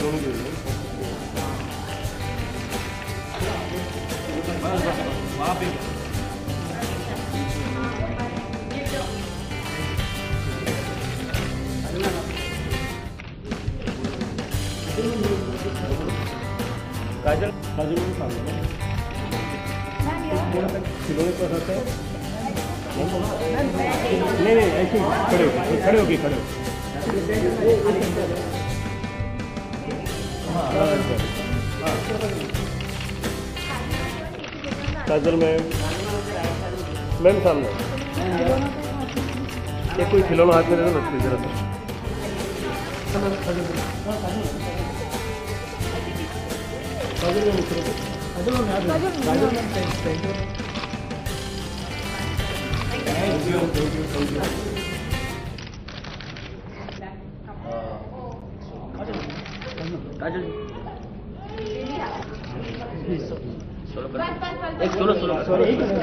खिलौने के लिए वहाँ पे काजल काजल को सामने खिलौने पर रहते हैं नहीं ऐसे खड़े हो काजल मैम सामने ये कोई खिलौना हाथ में ले लो ना जरा काजल एक सोलो कर रहे हैं काजल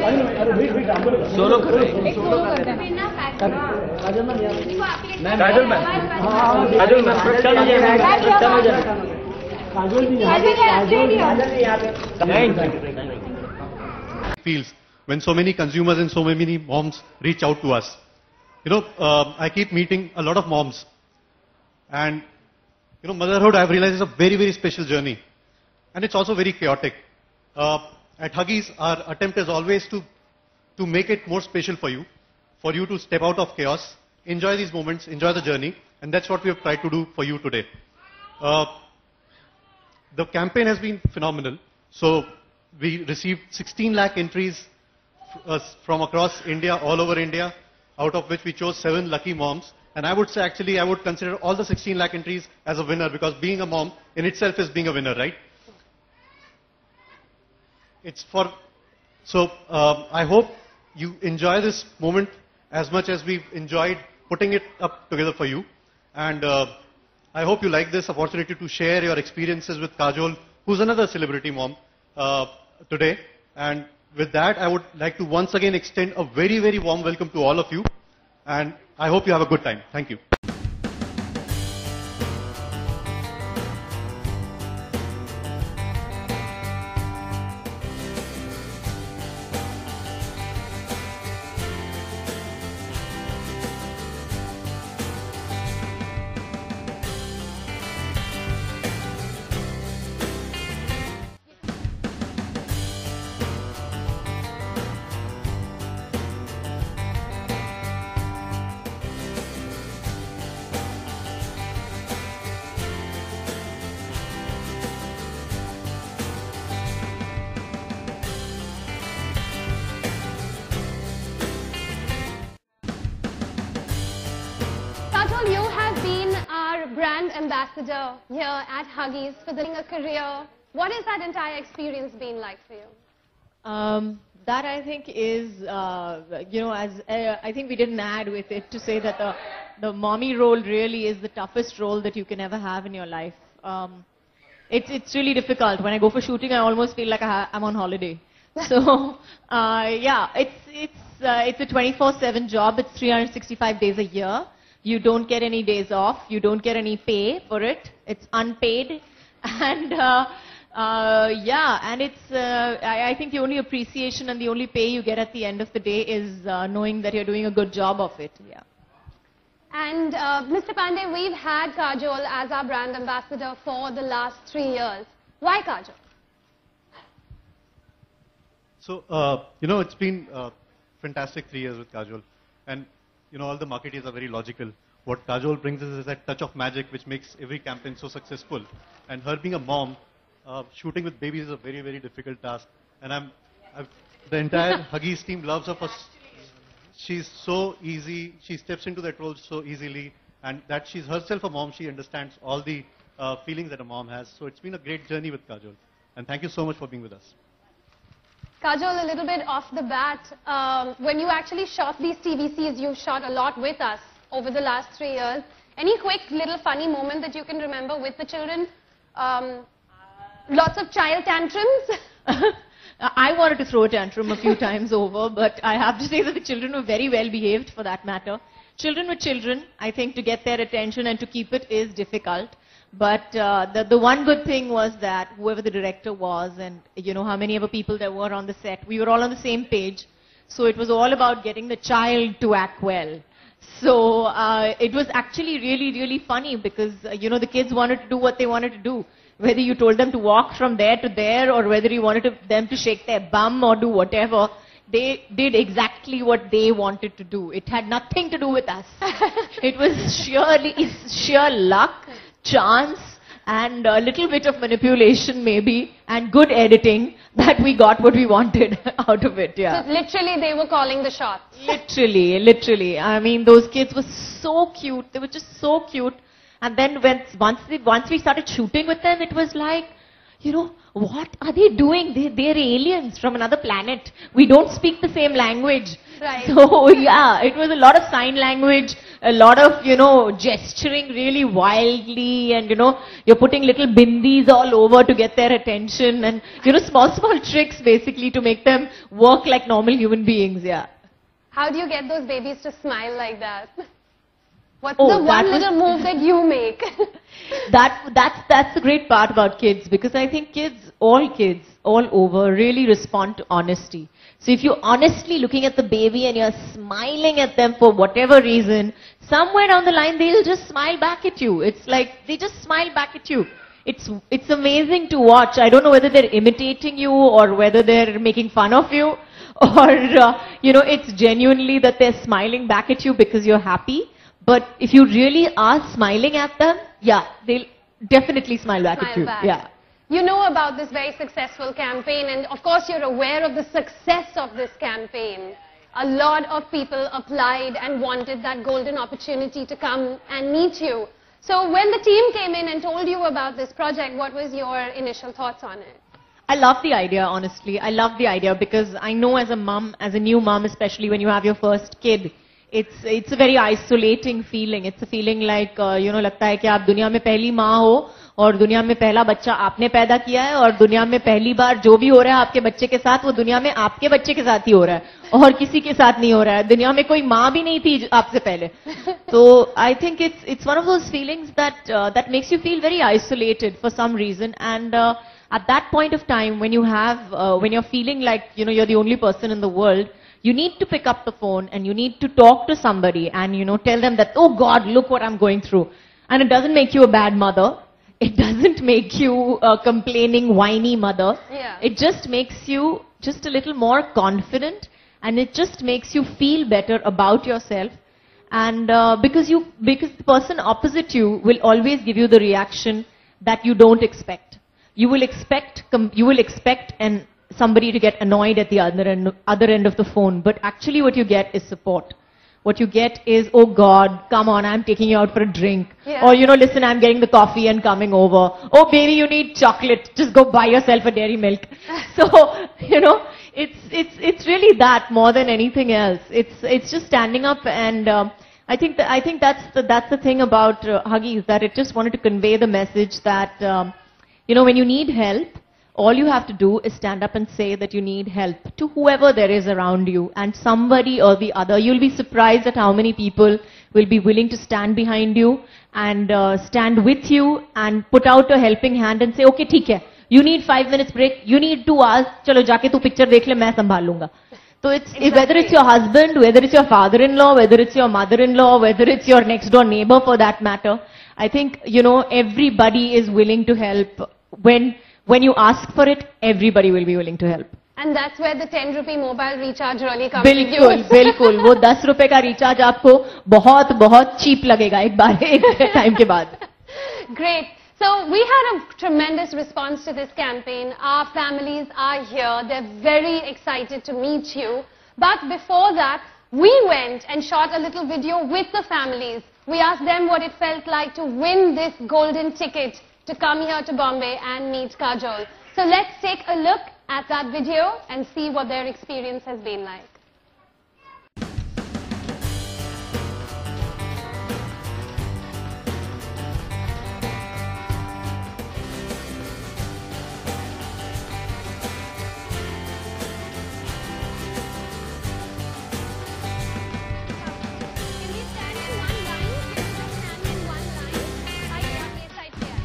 feels when so many consumers and so many moms reach out to us. You know, I keep meeting a lot of moms, and you know, motherhood, I've realized, is a very, very special journey, and it's also very chaotic. At Huggies, our attempt is always to make it more special for you to step out of chaos, enjoy these moments, enjoy the journey, and that's what we have tried to do for you today. The campaign has been phenomenal. So we received 16 lakh entries from across India, all over India, out of which we chose 7 lucky moms. And I would say, actually, I would consider all the 16 lakh entries as a winner, because being a mom in itself is being a winner, right? I hope you enjoy this moment as much as we've enjoyed putting it up together for you. And I hope you like this opportunity to share your experiences with Kajol, who's another celebrity mom today. And with that, I would like to once again extend a very, very warm welcome to all of you. And I hope you have a good time. Thank you. You have been our brand ambassador here at Huggies for building a career. What has that entire experience been like for you? That I think is, you know, I think we didn't add with it to say that the mommy role really is the toughest role that you can ever have in your life. It's really difficult. When I go for shooting, I almost feel like I'm on holiday. So, yeah, it's a 24/7 job. It's 365 days a year. You don't get any days off. You don't get any pay for it. It's unpaid. And yeah, and it's, I think the only appreciation and the only pay you get at the end of the day is knowing that you're doing a good job of it. Yeah. And Mr. Pandey, we've had Kajol as our brand ambassador for the last 3 years. Why Kajol? So, you know, it's been fantastic 3 years with Kajol. And you know, all the marketeers are very logical. What Kajol brings is that touch of magic which makes every campaign so successful. And her being a mom, shooting with babies is a very, very difficult task. And the entire Huggies team loves her for, she's so easy, she steps into that role so easily. And that she's herself a mom, she understands all the feelings that a mom has. So it's been a great journey with Kajol. And thank you so much for being with us. Kajol, a little bit off the bat, when you actually shot these TVCs, you shot a lot with us over the last 3 years. Any quick little funny moment that you can remember with the children? Lots of child tantrums? I wanted to throw a tantrum a few times over, but I have to say that the children were very well behaved for that matter. Children with children, I think to get their attention and to keep it is difficult. But the one good thing was that whoever the director was and, you know, how many ever people there were on the set, we were all on the same page. So it was all about getting the child to act well. So it was actually really, really funny because, you know, the kids wanted to do what they wanted to do. Whether you told them to walk from there to there or whether you wanted them to shake their bum or do whatever, they did exactly what they wanted to do. It had nothing to do with us. It was sheer luck, chance, and a little bit of manipulation maybe, and good editing that we got what we wanted out of it, yeah. So literally they were calling the shots. Literally. I mean, those kids were so cute. They were just so cute. And then once we started shooting with them, it was like, you know, what are they doing? They're aliens from another planet. We don't speak the same language. Right. So, yeah, it was a lot of sign language, a lot of, you know, gesturing really wildly and, you know, you're putting little bindis all over to get their attention and, you know, small tricks basically to make them work like normal human beings, yeah. How do you get those babies to smile like that? What's Oh, the that one was- little move that you make? That's the great part about kids because I think kids all over really respond to honesty. So if you're honestly looking at the baby and you're smiling at them for whatever reason, somewhere down the line they'll just smile back at you. It's like they just smile back at you. It's amazing to watch. I don't know whether they're imitating you or whether they're making fun of you or you know, it's genuinely that they're smiling back at you because you're happy. But if you really are smiling at them, yeah, they'll definitely smile back at you. Back. Yeah. You know about this very successful campaign and of course you're aware of the success of this campaign. A lot of people applied and wanted that golden opportunity to come and meet you. So when the team came in and told you about this project, what was your initial thoughts on it? I love the idea, honestly. I love the idea because I know as a mom, as a new mom, especially when you have your first kid, it's a very isolating feeling. It's a feeling like, you know, लगता है कि आप दुनिया में पहली माँ हो और दुनिया में पहला बच्चा आपने पैदा किया है और दुनिया में पहली बार जो भी हो रहा है आपके बच्चे के साथ वो दुनिया में आपके बच्चे के साथ ही हो रहा है और किसी के साथ नहीं हो रहा है. दुनिया में कोई माँ भी नहीं थी आपसे पहले. So I think it's one of those feelings that makes you feel very isolated for some reason. And at that point of time when you're feeling like, you know, you're the only person in the world, you need to pick up the phone and you need to talk to somebody and, you know, tell them that, oh God, look what I'm going through. And it doesn't make you a bad mother. It doesn't make you a complaining, whiny mother. Yeah. It just makes you just a little more confident and it just makes you feel better about yourself. And because the person opposite you will always give you the reaction that you don't expect. You will expect and somebody to get annoyed at the other end of the phone, but actually what you get is support. What you get is, oh God, come on, I'm taking you out for a drink. Yeah. Or, you know, listen, I'm getting the coffee and coming over. Oh baby, you need chocolate. Just go buy yourself a dairy milk. So, you know, it's really that more than anything else. It's just standing up and I think that's the thing about Huggies, that it just wanted to convey the message that, you know, when you need help, all you have to do is stand up and say that you need help to whoever there is around you, and somebody or the other. You'll be surprised at how many people will be willing to stand behind you and stand with you and put out a helping hand and say, okay, ठीक है, you need 5 minutes break, you need 2 hours, चलो जाके तू picture देख ले, मैं संभाल लूँगा. So whether it's your husband, whether it's your father-in-law, whether it's your mother-in-law, whether it's your next-door neighbor for that matter, I think, you know, everybody is willing to help. When you ask for it, everybody will be willing to help. And that's where the 10 rupee mobile recharge really comes in use. बिल्कुल वो 10 रुपए का recharge आपको बहुत cheap लगेगा एक time के बाद. Great. So we had a tremendous response to this campaign. Our families are here. They're very excited to meet you. But before that, we went and shot a little video with the families. We asked them what it felt like to win this golden ticket to come here to Bombay and meet Kajol. So let's take a look at that video and see what their experience has been like. Can we stand in one line? Can we just stand in one line? I side here.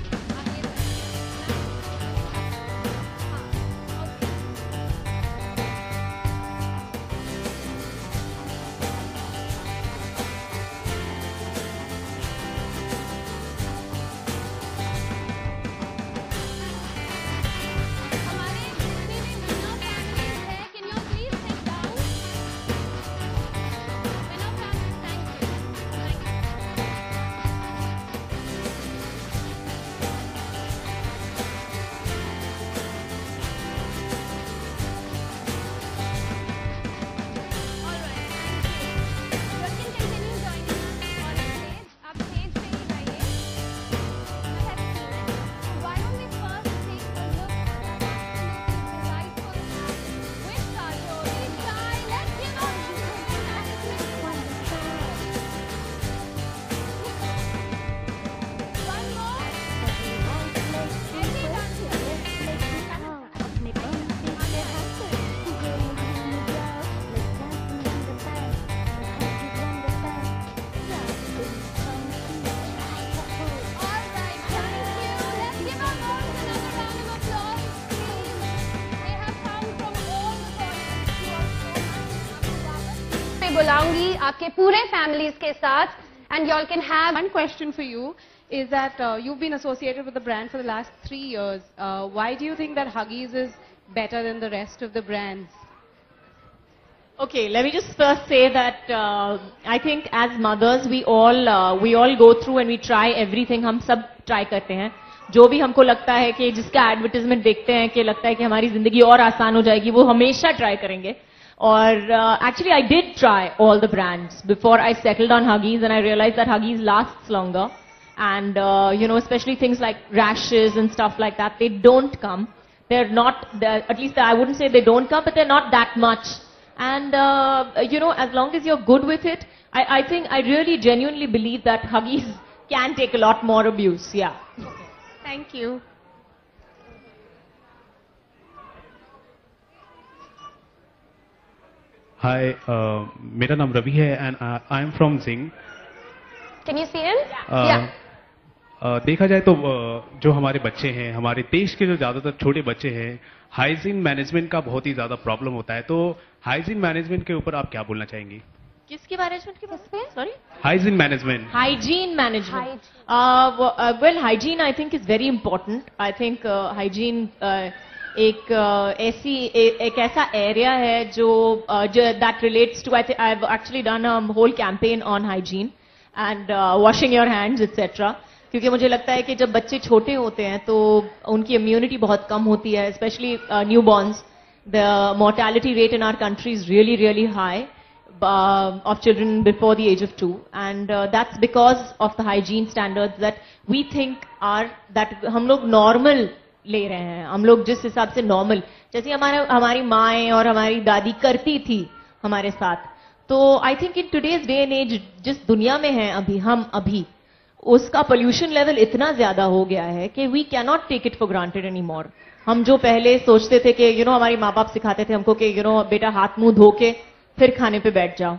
बुलाऊंगी आपके पूरे families के साथ and y'all can have One question for you is that you've been associated with the brand for the last 3 years. Why do you think that Huggies is better than the rest of the brands? Okay, let me just first say that I think as mothers we all go through and we try everything. हम सब try करते हैं. जो भी हमको लगता है कि जिसका एडवर्टाइजमेंट देखते हैं कि लगता है कि हमारी जिंदगी और आसान हो जाएगी, वो हमेशा ट्राई करेंगे. और actually I did try all the brands before I settled on Huggies, and I realized that Huggies lasts longer. And you know, especially things like rashes and stuff like that, they don't come. They're not, at least I wouldn't say they don't come, but they're not that much. And you know, as long as you're good with it, I think I really genuinely believe that Huggies can take a lot more abuse. Yeah. thank you. Hi, मेरा नाम रवि है and I am from Zing. Can you see him? Yeah. देखा जाए तो जो हमारे बच्चे हैं, हमारे देश के जो ज्यादातर छोटे बच्चे हैं, हाइजीन मैनेजमेंट का बहुत ही ज्यादा प्रॉब्लम होता है. तो हाइजीन मैनेजमेंट के ऊपर आप क्या बोलना चाहेंगी? किसके मैनेजमेंट की बात? Sorry? Hygiene management. Hygiene management. Well, hygiene I think is very important. I think hygiene एक ऐसा एरिया है जो that relates to, I've actually done a whole campaign on hygiene and washing your hands etc. क्योंकि मुझे लगता है कि जब बच्चे छोटे होते हैं तो उनकी इम्यूनिटी बहुत कम होती है, specially newborns. The mortality rate in our country is really really high of children before the age of 2, and that's because of the hygiene standards that we think are that हम लोग normal ले रहे हैं. हम लोग जिस हिसाब से normal, जैसे हमारी माएँ और हमारी दादी करती थी हमारे साथ, तो I think in today's day and age जिस दुनिया में हैं हम अभी उसका पोल्यूशन लेवल इतना ज्यादा हो गया है कि we can not take it for granted any more. हम जो पहले सोचते थे कि यू नो हमारी माँ बाप सिखाते थे हमको कि यू नो बेटा हाथ मुंह धो के फिर खाने पे बैठ जाओ,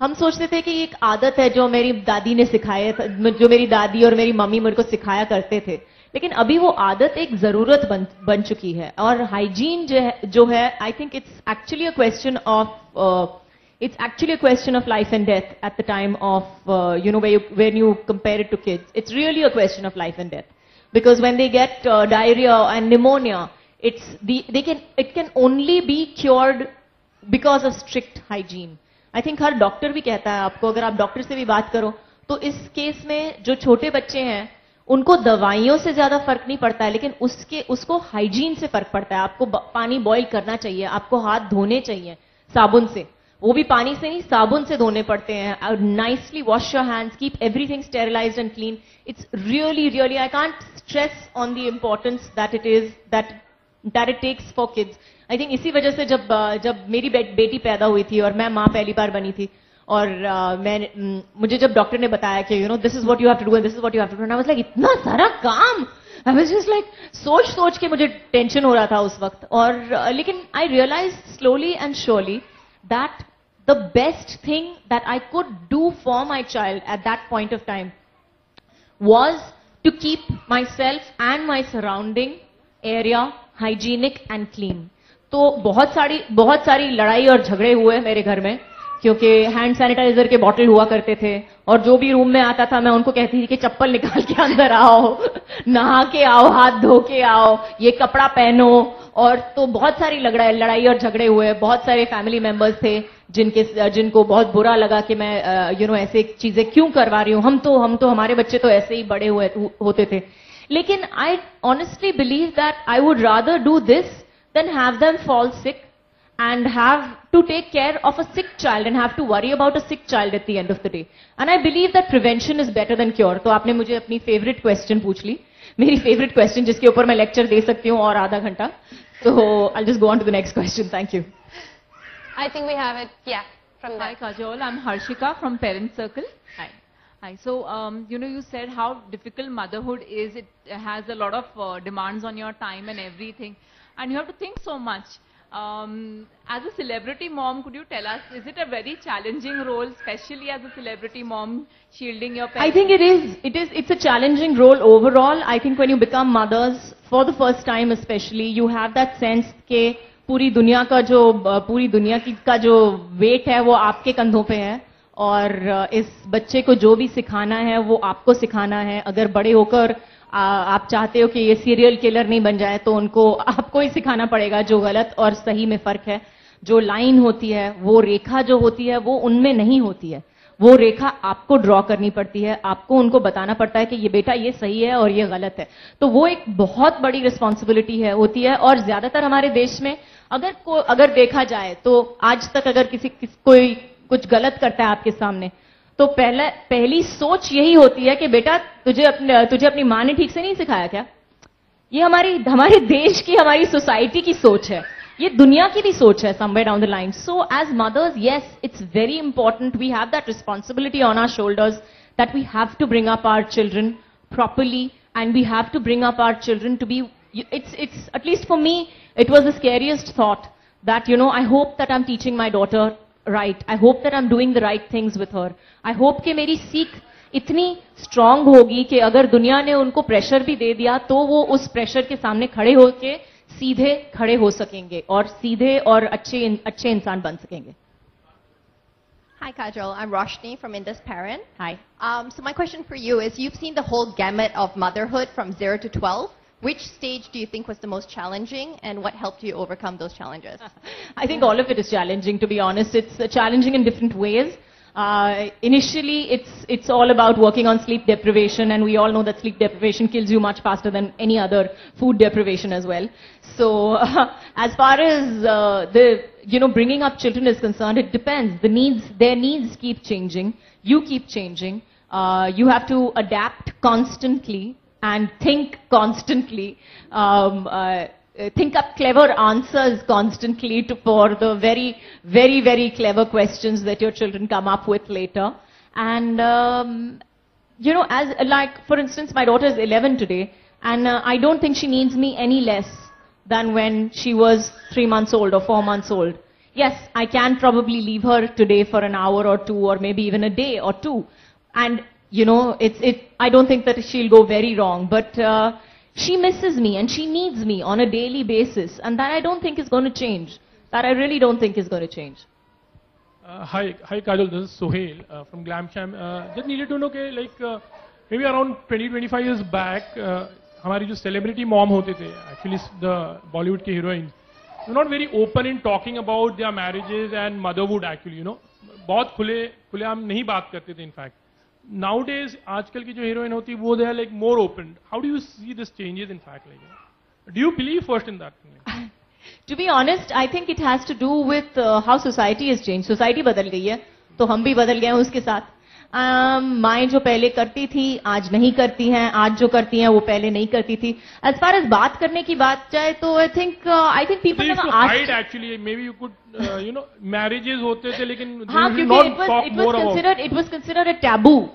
हम सोचते थे कि एक आदत है जो मेरी दादी ने सिखाया, जो मेरी दादी और मेरी मम्मी मेरे को सिखाया करते थे. लेकिन अभी वो आदत एक जरूरत बन चुकी है. और हाइजीन जो है आई think it's actually a question of it's actually a question of life and death at the time of, you know, when you compare it to kids. It's really a question of life and death. Because when they get diarrhea and pneumonia, it can only be cured because of strict hygiene. I think her doctor भी कहता है आपको, अगर आप doctor से भी बात करो, तो इस केस में जो छोटे बच्चे हैं, उनको दवाइयों से ज्यादा फर्क नहीं पड़ता है, लेकिन उसको हाइजीन से फर्क पड़ता है. आपको पानी बॉईल करना चाहिए, आपको हाथ धोने चाहिए साबुन से, वो भी पानी से नहीं साबुन से धोने पड़ते हैं. Nicely wash your hands, keep everything sterilised and clean. It's really really I can't stress on the importance that it takes for kids. I think इसी वजह से जब मेरी बेटी पैदा हुई थी और मैं माँ पहली बार बनी थी, और मुझे जब डॉक्टर ने बताया कि you know this is what you have to do and this is what you have to do, I was like इतना सारा काम. आई वाज जस्ट लाइक सोच के मुझे टेंशन हो रहा था उस वक्त. और लेकिन I realise slowly and surely that the best thing that I could do for my child at that point of time was to keep myself and my surrounding area hygienic and clean. तो बहुत सारी लड़ाई और झगड़े हुए मेरे घर में, क्योंकि हैंड सैनिटाइजर के बॉटल हुआ करते थे, और जो भी रूम में आता था मैं उनको कहती थी कि चप्पल निकाल के अंदर आओ, नहा के आओ, हाथ धो के आओ, ये कपड़ा पहनो. और तो बहुत सारी लड़ाई और झगड़े हुए. बहुत सारे फैमिली मेंबर्स थे जिनको बहुत बुरा लगा कि मैं यू नो ऐसे चीजें क्यों करवा रही हूँ. हम तो हमारे बच्चे तो ऐसे ही बड़े हुए होते थे. लेकिन I honestly believe that I would rather do this than have them fall sick and have to take care of a sick child and have to worry about a sick child at the end of the day. And I believe that prevention is better than cure. तो आपने मुझे अपनी favorite question पूछ ली, मेरी favorite question जिसके ऊपर मैं lecture दे सकती हूँ और आधा घंटा. So I'll just go on to the next question. Thank you. I think we have it. Yeah, from there. Hi Kajol, I'm Harshika from Parent Circle. Hi. Hi. So you know, you said how difficult motherhood is. It has a lot of demands on your time and everything, and you have to think so much. As a celebrity mom, could you tell us, is it a very challenging role, especially as a celebrity mom, shielding your parents? I think it is. It's a challenging role overall. I think when you become mothers, for the first time especially, you have that sense that पूरी दुनिया का जो wait है वो आपके कंधों पे है और इस बच्चे को जो भी सिखाना है वो आपको सिखाना है. अगर बड़े होकर आप चाहते हो कि ये सीरियल किलर नहीं बन जाए तो उनको आपको ही सिखाना पड़ेगा जो गलत और सही में फर्क है. जो लाइन होती है, वो रेखा जो होती है वो उनमें नहीं होती है. वो रेखा आपको ड्रॉ करनी पड़ती है. आपको उनको बताना पड़ता है कि ये बेटा ये सही है और ये गलत है. तो वो एक बहुत बड़ी रिस्पॉन्सिबिलिटी होती है. और ज्यादातर हमारे देश में अगर देखा जाए तो आज तक अगर कोई कुछ गलत करता है आपके सामने तो पहली सोच यही होती है कि बेटा तुझे अपनी माँ ने ठीक से नहीं सिखाया क्या. ये हमारे देश की, हमारी सोसाइटी की सोच है. ये दुनिया की भी सोच है somewhere down the line. So as mothers, yes, it's very important. We have that responsibility on our shoulders that we have to bring up our children properly and we have to bring up our children to be, it's at least for me, it was the scariest thought that, I hope that I'm teaching my daughter right. I hope that I'm doing the right things with her. I hope कि मेरी सीख इतनी strong होगी कि अगर दुनिया ने उनको प्रेशर भी दे दिया तो वो उस प्रेशर के सामने खड़े होके सीधे खड़े हो सकेंगे और सीधे और अच्छे इंसान बन सकेंगे. Hi Kajol, I'm Roshni from Indus Parent. Hi. So my question for you is, you've seen the whole gamut of motherhood from 0 to 12. Which stage do you think was the most challenging and what helped you overcome those challenges? I think all of it is challenging, to be honest. It's challenging in different ways. Initially, it's all about working on sleep deprivation, and we all know that sleep deprivation kills you much faster than any other food deprivation as well. So, as far as bringing up children is concerned, it depends. Their needs keep changing. You keep changing. You have to adapt constantly and think constantly. Think up clever answers constantly for the very, very, very clever questions that your children come up with later. And, as like, for instance, my daughter is 11 today, and I don't think she needs me any less than when she was 3 months old or 4 months old. Yes, I can probably leave her today for an hour or two, or maybe even a day or two. And, I don't think that she'll go very wrong, but, she misses me and she needs me on a daily basis, and that I don't think is going to change. That I really don't think is going to change. Hi Kajol, this is Sohail from Glamsham. Just needed to know maybe around 20-25 years back, हमारी जो celebrity mom होते थे, actually the Bollywood के heroines, were not very open in talking about their marriages and motherhood actually, बहुत खुलेआम नहीं बात करते थे in fact. Nowadays, आजकल की जो heroine होती है वो they are like more open. How do you see this changes in fact? Do you believe first in that? To be honest, I think it has to do with how society has changed. Society बदल गई है, तो हम भी बदल गए हैं उसके साथ. माएँ जो पहले करती थी आज नहीं करती हैं, आज जो करती हैं वो पहले नहीं करती थी. As far as बात करने की बात जाए तो I think people never asked. Hide actually, maybe you could marriages होते थे लेकिन हाँ, क्योंकि it was considered a taboo.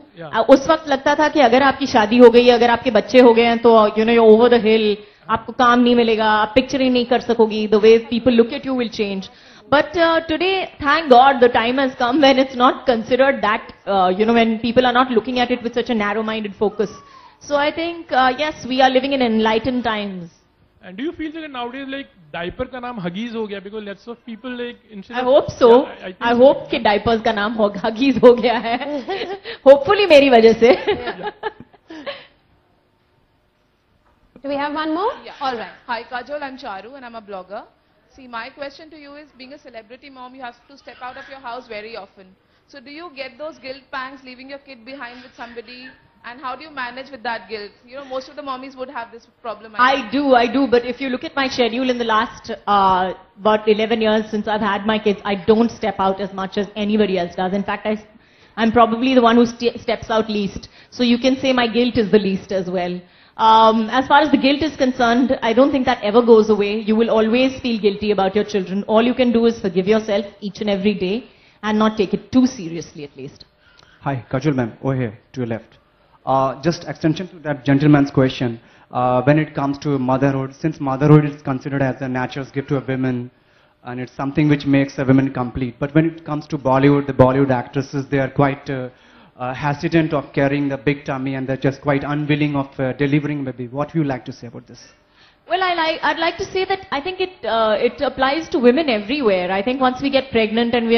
उस वक्त लगता था कि अगर आपकी शादी हो गई, अगर आपके बच्चे हो गए हैं तो you're over the hill, आपको काम नहीं मिलेगा, आप पिक्चरिंग नहीं कर सकोगी, the way people look at you will change. But today, thank God, the time has come when it's not considered that, when people are not looking at it with such a narrow-minded focus. So I think, yes, we are living in enlightened times. And do you feel that nowadays, diaper का नाम Huggies हो गया? Because lots of people instead I hope so. Yeah, I hope कि diapers का नाम Huggies हो गया है. Hopefully मेरी वजह से. Yeah. Do we have one more? Yeah. All right. Hi Kajol, I'm Charu and I'm a blogger. See, my question to you is, being a celebrity mom, you have to step out of your house very often. So do you get those guilt pangs leaving your kid behind with somebody? And how do you manage with that guilt? Most of the mommies would have this problem. I do. But if you look at my schedule in the last about 11 years since I've had my kids, I don't step out as much as anybody else does. In fact, I'm probably the one who steps out least. So you can say my guilt is the least as well. As far as the guilt is concerned, I don't think that ever goes away. You will always feel guilty about your children. All you can do is forgive yourself each and every day and not take it too seriously at least. Hi, Kajol ma'am, over here to your left. Just extension to that gentleman's question, when it comes to motherhood, since motherhood is considered as a natural gift to a woman, and it's something which makes a woman complete. But when it comes to Bollywood, the Bollywood actresses, they are quite hesitant of carrying the big tummy, and they're just quite unwilling of delivering baby. What would you like to say about this? Well, I'd like to say that I think it applies to women everywhere. I think once we get pregnant and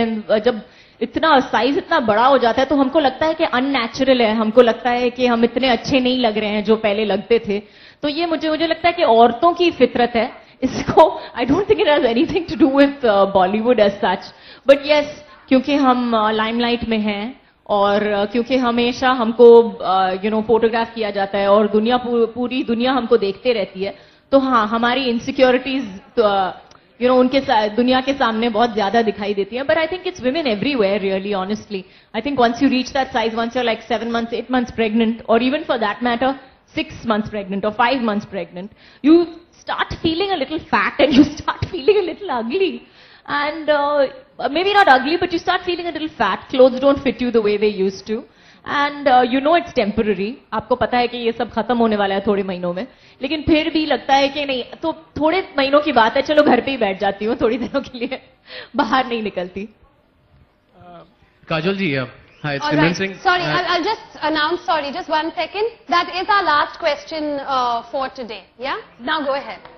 जब इतना size इतना बड़ा हो जाता है तो हमको लगता है कि अननेचुरल है, हमको लगता है कि हम इतने अच्छे नहीं लग रहे हैं जो पहले लगते थे. तो ये मुझे लगता है कि औरतों की फितरत है. इसको I don't think it has anything to do with Bollywood as such. But yes, क्योंकि हम लाइमलाइट में हैं और क्योंकि हमेशा हमको फोटोग्राफ किया जाता है और पूरी दुनिया हमको देखते रहती है, तो हाँ हमारी इनसिक्योरिटीज उनके दुनिया के सामने बहुत ज्यादा दिखाई देती हैं. But I think it's women everywhere really honestly. I think once you reach that size, once you are like 7 months 8 months pregnant, or even for that matter 6 months pregnant or 5 months pregnant, you start feeling a little fat and you start feeling a little ugly. And maybe not ugly, but you start feeling a little fat. Clothes don't fit you the way they used to. And it's temporary. आपको पता है कि ये सब खत्म होने वाला है थोड़े महीनों में. लेकिन फिर भी लगता है कि नहीं, तो थोड़े महीनों की बात है, चलो घर पे ही बैठ जाती हूँ थोड़ी दिनों के लिए, बाहर नहीं निकलती. काजोल जी, hi, it's All Simran right. Singh. Sorry, I'll just announce, sorry, just 1 second. That is our last question for today. Yeah? Now go ahead.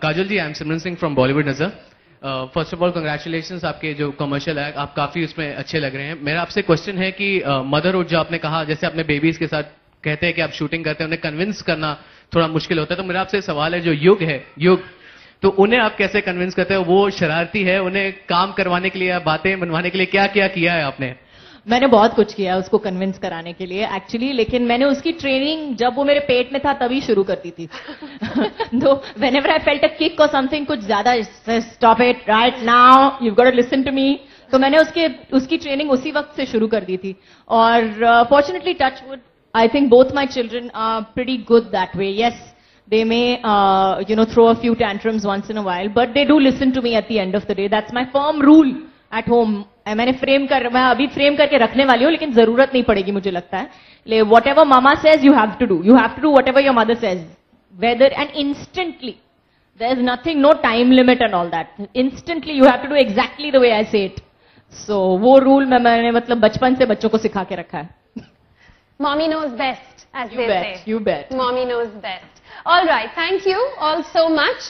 Kajol ji, I'm Simran Singh from Bollywood Nazar. First of all congratulations, आपके जो commercial है आप काफी उसमें अच्छे लग रहे हैं. मेरा आपसे क्वेश्चन है कि मदरहुड जो आपने कहा, जैसे अपने बेबीज के साथ कहते हैं कि आप शूटिंग करते हैं, उन्हें कन्विंस करना थोड़ा मुश्किल होता है, तो मेरा आपसे सवाल है, जो युग तो उन्हें आप कैसे कन्विंस करते हैं? वो शरारती है, उन्हें काम करवाने के लिए, बातें बनवाने के लिए क्या क्या किया है आपने? मैंने बहुत कुछ किया उसको कन्विंस कराने के लिए एक्चुअली, लेकिन मैंने उसकी ट्रेनिंग जब वो मेरे पेट में था तभी शुरू करती थी. तो whenever I felt a kick और समथिंग कुछ ज्यादा, stop it right now, you got to listen to me. तो मैंने उसकी ट्रेनिंग उसी वक्त से शुरू कर दी थी. और fortunately, touch wood, I think both my children are pretty good that way. Yes, they may throw a few tantrums once in a while, but they do listen to me at the end of the day. That's my firm rule at home. मैं अभी frame करके रखने वाली हूँ, लेकिन जरूरत नहीं पड़ेगी मुझे लगता है. Whatever mama says, you have to do. You have to do whatever your mother says. Whether, and instantly. There's nothing, no time limit and all that. Instantly you have to do exactly the way I say it. So वो rule मैंने मतलब बचपन से बच्चों को सिखा के रखा है. Mommy knows best, as they say. You bet. Mommy knows best. All right. Thank you all so much.